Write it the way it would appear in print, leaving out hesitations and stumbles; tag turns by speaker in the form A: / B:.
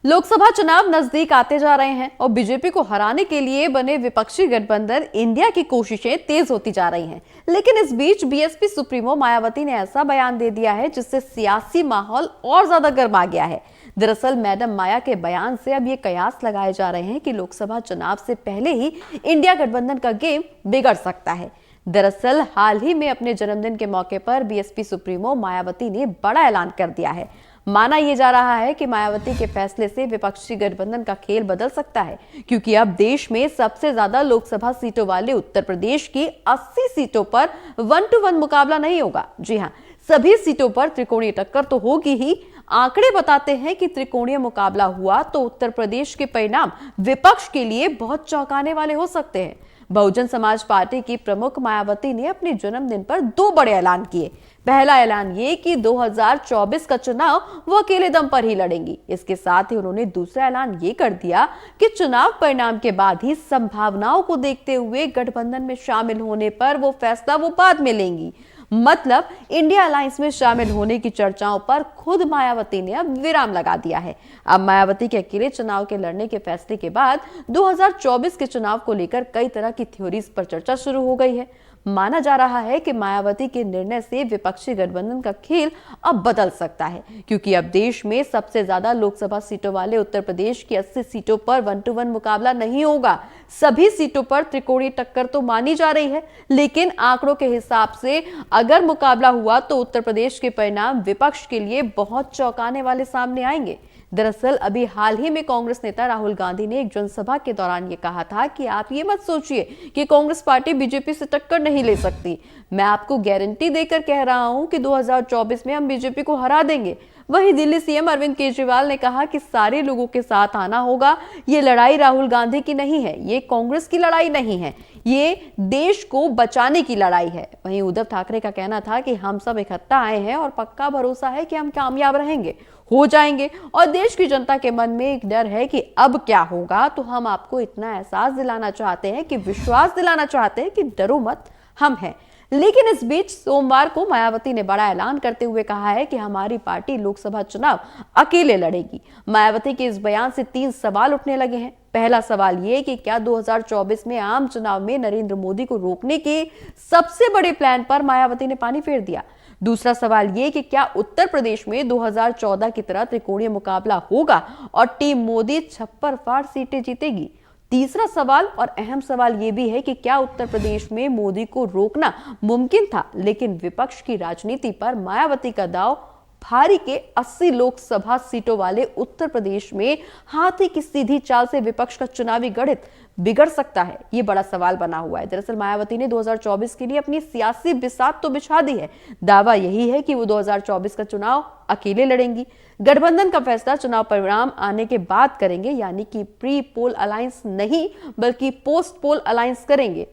A: लोकसभा चुनाव नजदीक आते जा रहे हैं और बीजेपी को हराने के लिए बने विपक्षी गठबंधन इंडिया की कोशिशें तेज होती जा रही हैं। लेकिन इस बीच बीएसपी सुप्रीमो मायावती ने ऐसा बयान दे दिया है जिससे सियासी माहौल और ज्यादा गर्मा गया है। दरअसल मैडम माया के बयान से अब ये कयास लगाए जा रहे हैं कि लोकसभा चुनाव से पहले ही इंडिया गठबंधन का गेम बिगड़ सकता है। दरअसल हाल ही में अपने जन्मदिन के मौके पर बीएसपी सुप्रीमो मायावती ने बड़ा ऐलान कर दिया है। माना यह जा रहा है कि मायावती के फैसले से विपक्षी गठबंधन का खेल बदल सकता है, क्योंकि अब देश में सबसे ज्यादा लोकसभा सीटों वाले उत्तर प्रदेश की 80 सीटों पर 1-to-1 मुकाबला नहीं होगा। जी हां, सभी सीटों पर त्रिकोणीय टक्कर तो होगी ही। आंकड़े बताते हैं कि त्रिकोणीय मुकाबला हुआ तो उत्तर प्रदेश के परिणाम विपक्ष के लिए बहुत चौंकाने वाले हो सकते हैं। बहुजन समाज पार्टी की प्रमुख मायावती ने अपने जन्मदिन पर 2 बड़े ऐलान किए। पहला ऐलान ये कि 2024 का चुनाव वो अकेले दम पर ही लड़ेंगी। इसके साथ ही उन्होंने दूसरा ऐलान ये कर दिया कि चुनाव परिणाम के बाद ही संभावनाओं को देखते हुए गठबंधन में शामिल होने पर वो फैसला वो बाद में लेंगी। मतलब इंडिया अलायंस में शामिल होने की चर्चाओं पर खुद मायावती ने अब विराम लगा दिया है। अब मायावती के अकेले चुनाव के लड़ने के फैसले के बाद 2024 के चुनाव को लेकर कई तरह की थ्योरीज पर चर्चा शुरू हो गई है। माना जा रहा है कि मायावती के निर्णय से विपक्षी गठबंधन का खेल अब बदल सकता है, क्योंकि अब देश में सबसे ज्यादा लोकसभा सीटों वाले उत्तर प्रदेश की 80 सीटों पर 1-to-1 मुकाबला नहीं होगा। सभी सीटों पर त्रिकोणीय टक्कर तो मानी जा रही है, लेकिन आंकड़ों के हिसाब से अगर मुकाबला हुआ तो उत्तर प्रदेश के परिणाम विपक्ष के लिए बहुत चौंकाने वाले सामने आएंगे। दरअसल अभी हाल ही में कांग्रेस नेता राहुल गांधी ने एक जनसभा के दौरान ये कहा था कि आप ये मत सोचिए कि कांग्रेस पार्टी बीजेपी से टक्कर नहीं ले सकती। मैं आपको गारंटी देकर कह रहा हूं कि 2024 में हम बीजेपी को हरा देंगे। वहीं दिल्ली सीएम अरविंद केजरीवाल ने कहा कि सारे लोगों के साथ आना होगा। ये लड़ाई राहुल गांधी की नहीं है, ये कांग्रेस की लड़ाई नहीं है, ये देश को बचाने की लड़ाई है। वहीं उद्धव ठाकरे का कहना था कि हम सब इकट्ठा आए हैं और पक्का भरोसा है कि हम कामयाब रहेंगे, हो जाएंगे। और देश की जनता के मन में एक डर है कि अब क्या होगा। तो हम आपको इतना एहसास दिलाना चाहते हैं, कि विश्वास दिलाना चाहते हैं कि डरो मत, हम हैं। लेकिन इस बीच सोमवार को मायावती ने बड़ा ऐलान करते हुए कहा है कि हमारी पार्टी लोकसभा चुनाव अकेले लड़ेगी। मायावती के इस बयान से 3 सवाल उठने लगे हैं। पहला सवाल ये कि क्या 2024 में आम चुनाव में नरेंद्र मोदी को रोकने के सबसे बड़े प्लान पर मायावती ने पानी फेर दिया। दूसरा सवाल ये कि क्या उत्तर प्रदेश में 2014 की तरह त्रिकोणीय मुकाबला होगा और टीम मोदी छप्पर फाड़ सीटें जीतेगी। तीसरा सवाल और अहम सवाल यह भी है कि क्या उत्तर प्रदेश में मोदी को रोकना मुमकिन था, लेकिन विपक्ष की राजनीति पर मायावती का दांव भारी के 80 लोकसभा सीटों वाले उत्तर प्रदेश में हाथी की सीधी चाल से विपक्ष का चुनावी गणित बिगड़ सकता है। ये बड़ा सवाल बना हुआ है। दरअसल मायावती ने 2024 के लिए अपनी सियासी बिसात तो बिछा दी है। दावा यही है कि वो 2024 का चुनाव अकेले लड़ेंगी। गठबंधन का फैसला चुनाव परिणाम आने के बाद करेंगे, यानी कि प्री पोल अलायंस नहीं बल्कि पोस्ट पोल अलायंस करेंगे।